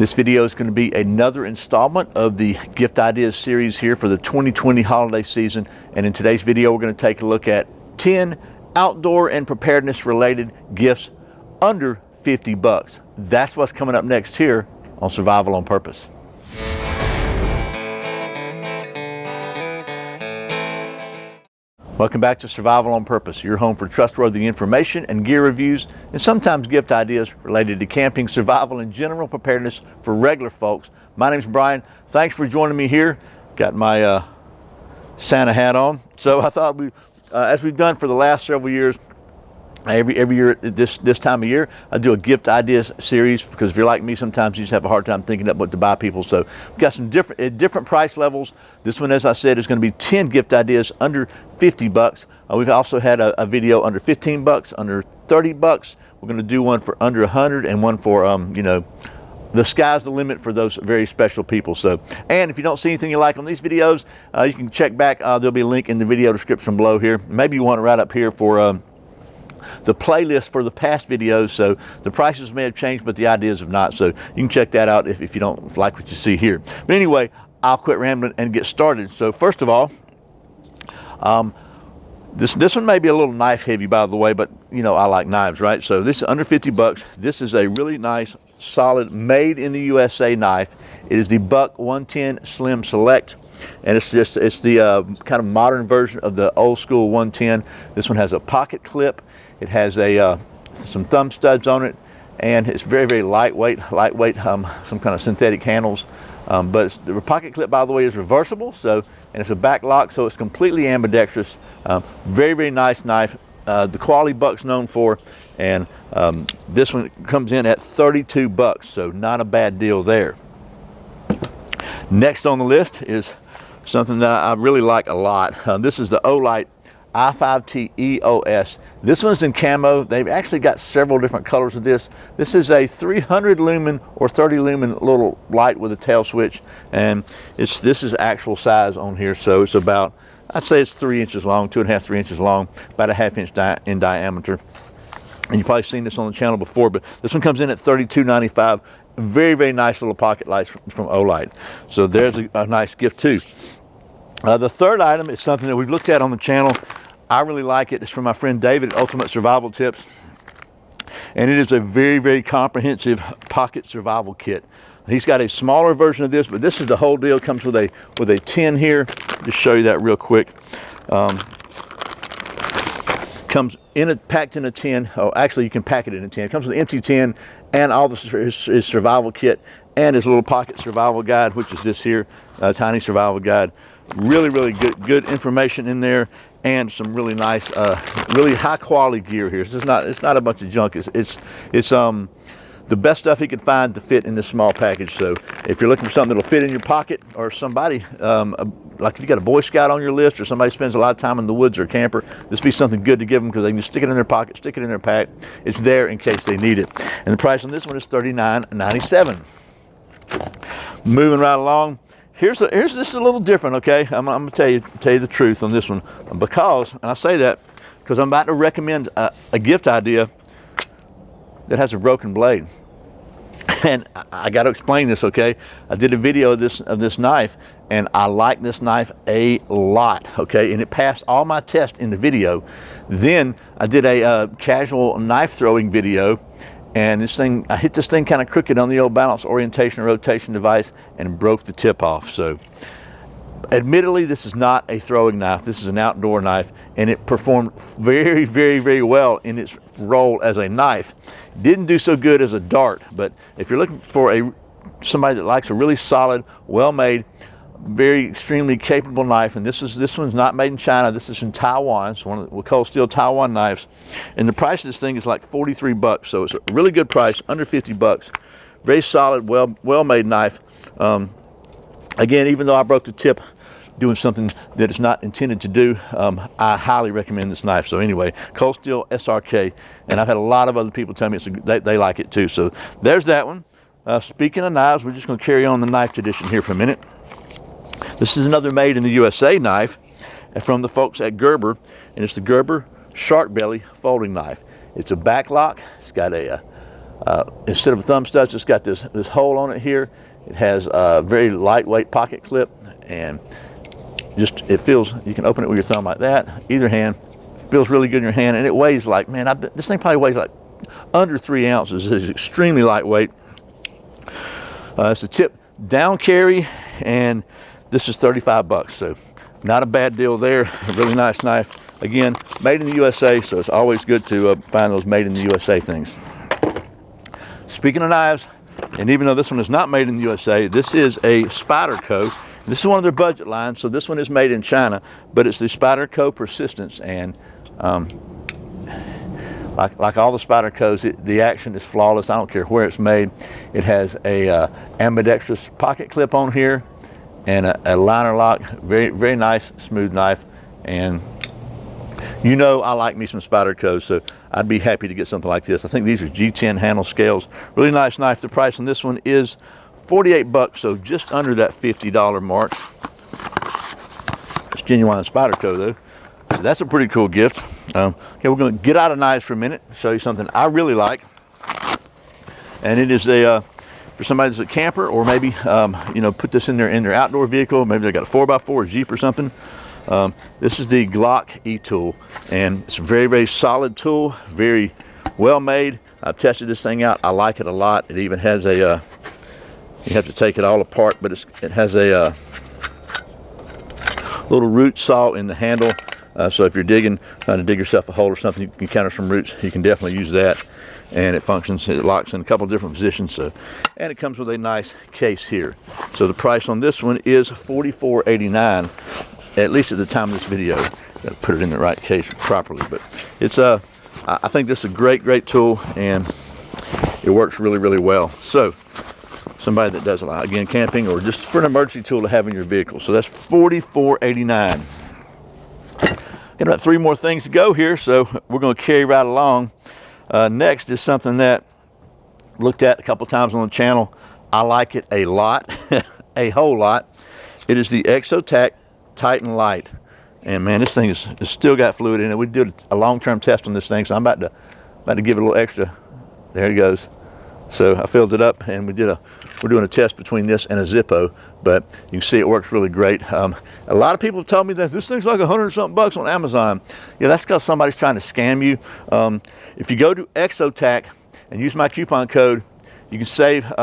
This video is going to be another installment of the gift ideas series here for the 2020 holiday season, and in today's video we're going to take a look at 10 outdoor and preparedness related gifts under 50 bucks. That's what's coming up next here on Survival on Purpose. Welcome back to Survival on Purpose, your home for trustworthy information and gear reviews, and sometimes gift ideas related to camping, survival, and general preparedness for regular folks. My name's Brian. Thanks for joining me here. Got my Santa hat on. So I thought as we've done for the last several years, every year at this time of year, I do a gift ideas series, because if you're like me, sometimes you just have a hard time thinking up what to buy people. So we've got some different price levels. This one, as I said, is going to be 10 gift ideas under 50 bucks. We've also had a video under 15 bucks, under 30 bucks. We're going to do one for under 100 and one for, the sky's the limit for those very special people. So, and if you don't see anything you like on these videos, you can check back. There'll be a link in the video description below here. Maybe you want it right up here for the playlist for the past videos. So the prices may have changed, but the ideas have not. So you can check that out if you don't like what you see here. But anyway, I'll quit rambling and get started. So first of all, this one may be a little knife heavy, by the way, but I like knives, right? So this is under 50 bucks. This is a really nice, solid, made in the USA knife. It is the Buck 110 Slim Select. And it's the kind of modern version of the old school 110. This one has a pocket clip. It has some thumb studs on it, and it's very, very lightweight, some kind of synthetic handles. But the pocket clip, by the way, is reversible, and it's a back lock, so it's completely ambidextrous. Very, very nice knife. The quality Buck's known for, and this one comes in at 32 bucks, so not a bad deal there. Next on the list is something that I really like a lot. This is the Olight I5T EOS. This one's in camo. They've actually got several different colors of this. This is a 300 lumen or 30 lumen little light with a tail switch, and this is actual size on here. So it's about, I'd say it's 3 inches long, 2.5, 3 inches long, about a half inch in diameter. And you've probably seen this on the channel before, but this one comes in at $32.95. Very, very nice little pocket lights from Olight. So there's a nice gift too. The third item is something that we've looked at on the channel. I really like it. It's from my friend David at Ultimate Survival Tips. And it is a very, very comprehensive pocket survival kit. He's got a smaller version of this, but this is the whole deal. It comes with a tin here. Just show you that real quick. Comes packed in a tin. Oh, actually you can pack it in a tin. It comes with an empty tin and all his survival kit and his little pocket survival guide, which is this here, tiny survival guide. Really, really good information in there, and some really nice, really high quality gear here. It's not a bunch of junk. It's the best stuff he could find to fit in this small package. So if you're looking for something that'll fit in your pocket, or somebody, like if you got a Boy Scout on your list, or somebody spends a lot of time in the woods or camper, this would be something good to give them, because they can just stick it in their pocket, stick it in their pack. It's there in case they need it. And the price on this one is $39.97. Moving right along. This is a little different, okay? I'm gonna tell you the truth on this one, because, and I say that because I'm about to recommend a gift idea that has a broken blade. And I got to explain this, okay? I did a video of this knife, and I like this knife a lot, okay? And it passed all my tests in the video. Then I did a casual knife throwing video, and I hit this thing kind of crooked on the old balance orientation and rotation device and broke the tip off. So admittedly, this is not a throwing knife. This is an outdoor knife, and it performed very, very, very well in its role as a knife. Didn't do so good as a dart, but if you're looking for somebody that likes a really solid, well-made, very extremely capable knife, and this one's not made in China. This is in Taiwan. It's one of the cold steel Taiwan knives, and the price of this thing is like 43 bucks. So it's a really good price, under 50 bucks. Very solid, well-made knife. Again, even though I broke the tip doing something that it's not intended to do, I highly recommend this knife. So anyway, cold steel SRK, and I've had a lot of other people tell me they like it too. So there's that one. Speaking of knives, we're just going to carry on the knife tradition here for a minute. This is another made in the USA knife from the folks at Gerber, and it's the Gerber Shark Belly folding knife. It's a back lock. It's got a Instead of a thumb stud, it's got this hole on it here. It has a very lightweight pocket clip, and just it feels, you can open it with your thumb like that, either hand. It feels really good in your hand, and it weighs like, man, this thing probably weighs like under 3 ounces. It's extremely lightweight. It's a tip down carry, and this is 35 bucks, so not a bad deal there. A really nice knife. Again, made in the USA, so it's always good to find those made in the USA things. Speaking of knives, and even though this one is not made in the USA, this is a Spyderco. This is one of their budget lines, so this one is made in China, but it's the Spyderco Persistence, and like all the Spydercos, the action is flawless. I don't care where it's made. It has a ambidextrous pocket clip on here and a liner lock. Very, very nice, smooth knife. And you know I like me some Spydercos, so I'd be happy to get something like this. I think these are G10 handle scales. Really nice knife. The price on this one is 48 bucks, so just under that $50 mark. It's genuine Spyderco though. So that's a pretty cool gift. Okay, we're going to get out of knives for a minute, show you something I really like. And it is a for somebody that's a camper, or maybe you know, put this in their outdoor vehicle. Maybe they got a 4x4 or Jeep or something. This is the Glock e-tool, and it's a very, very solid tool, very well made. I've tested this thing out. I like it a lot. It even has a you have to take it all apart, but it has a little root saw in the handle. So if you're trying to dig yourself a hole or something, you can counter some roots, you can definitely use that. And it functions, it locks in a couple of different positions. So, and it comes with a nice case here. So the price on this one is $44.89, at least at the time of this video. Gotta put it in the right case properly. But it's I think this is a great, great tool, and it works really, really well. So somebody that does a lot, again, camping, or just for an emergency tool to have in your vehicle. So that's $44.89. Got about 3 more things to go here, so we're going to carry right along. Next is something that looked at a couple times on the channel. I like it a lot, a whole lot. It is the Exotac Titan Light, and man, this thing is still got fluid in it. We did a long-term test on this thing, so I'm about to give it a little extra. There it goes. So I filled it up, and we're doing a test between this and a Zippo, but you can see it works really great. A lot of people have told me that this thing's like $100-something bucks on Amazon. Yeah, that's because somebody's trying to scam you. If you go to Exotac and use my coupon code, you can save, you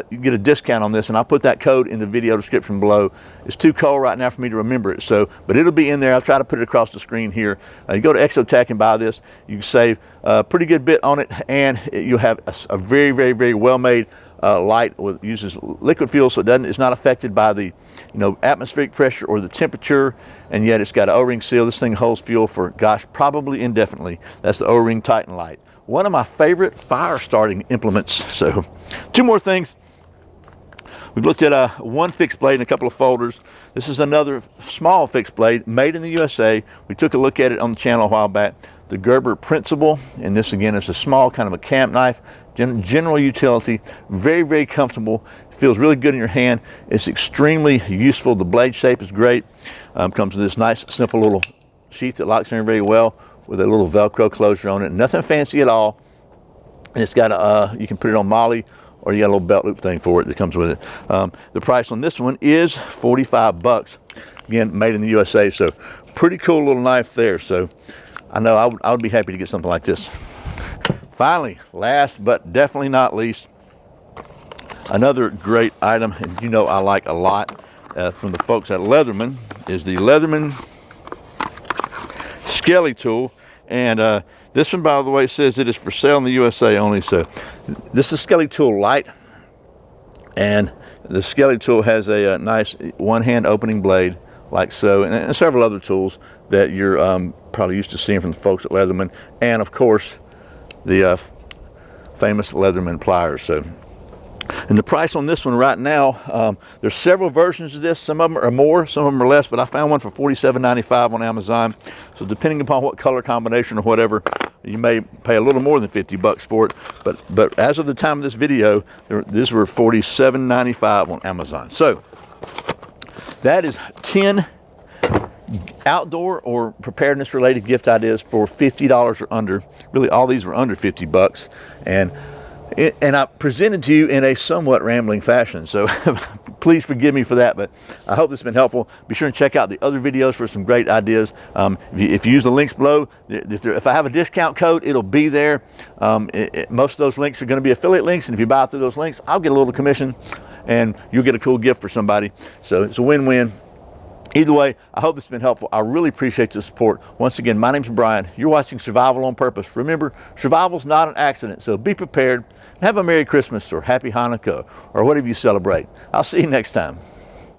can get a discount on this, and I'll put that code in the video description below. It's too cold right now for me to remember it, but it'll be in there. I'll try to put it across the screen here. You go to Exotac and buy this, you can save a pretty good bit on it, and you'll have a very, very, very well-made light. Uses liquid fuel, so it's not affected by the atmospheric pressure or the temperature, and yet it's got an O-ring seal. This thing holds fuel for, gosh, probably indefinitely. That's the O-ring Titan Light. One of my favorite fire starting implements. So 2 more things. We've looked at one fixed blade and a couple of folders. This is another small fixed blade made in the USA. We took a look at it on the channel a while back. The Gerber Principal, and this again is a small kind of a camp knife, general utility, very, very comfortable. Feels really good in your hand. It's extremely useful. The blade shape is great. Comes with this nice, simple little sheath that locks in very well, with a little Velcro closure on it. Nothing fancy at all. And it's got you can put it on Molly, or you got a little belt loop thing for it that comes with it. The price on this one is 45 bucks. Again, made in the USA, so pretty cool little knife there. So I know I would be happy to get something like this. Finally, last but definitely not least, another great item, and I like a lot, from the folks at Leatherman, is the Leatherman skeletool. And this one, by the way, says it is for sale in the USA only. So this is skeletool light, and the skeletool has a nice one-hand opening blade like so, and several other tools that you're probably used to seeing from the folks at Leatherman, and of course the famous Leatherman pliers. So, and the price on this one right now, there's several versions of this. Some of them are more, some of them are less, but I found one for $47.95 on Amazon. So depending upon what color combination or whatever, you may pay a little more than 50 bucks for it. But as of the time of this video, these were $47.95 on Amazon. So that is 10 outdoor or preparedness related gift ideas for $50 or under. Really, all these were under 50 bucks. And and I presented to you in a somewhat rambling fashion, so please forgive me for that, but I hope this has been helpful. Be sure and check out the other videos for some great ideas. If you use the links below, if I have a discount code, it'll be there. Most of those links are going to be affiliate links, and if you buy through those links, I'll get a little commission, and you'll get a cool gift for somebody. So it's a win-win. Either way, I hope this has been helpful. I really appreciate the support. Once again, my name's Brian. You're watching Survival on Purpose. Remember, survival's not an accident, so be prepared. Have a Merry Christmas or Happy Hanukkah or whatever you celebrate. I'll see you next time.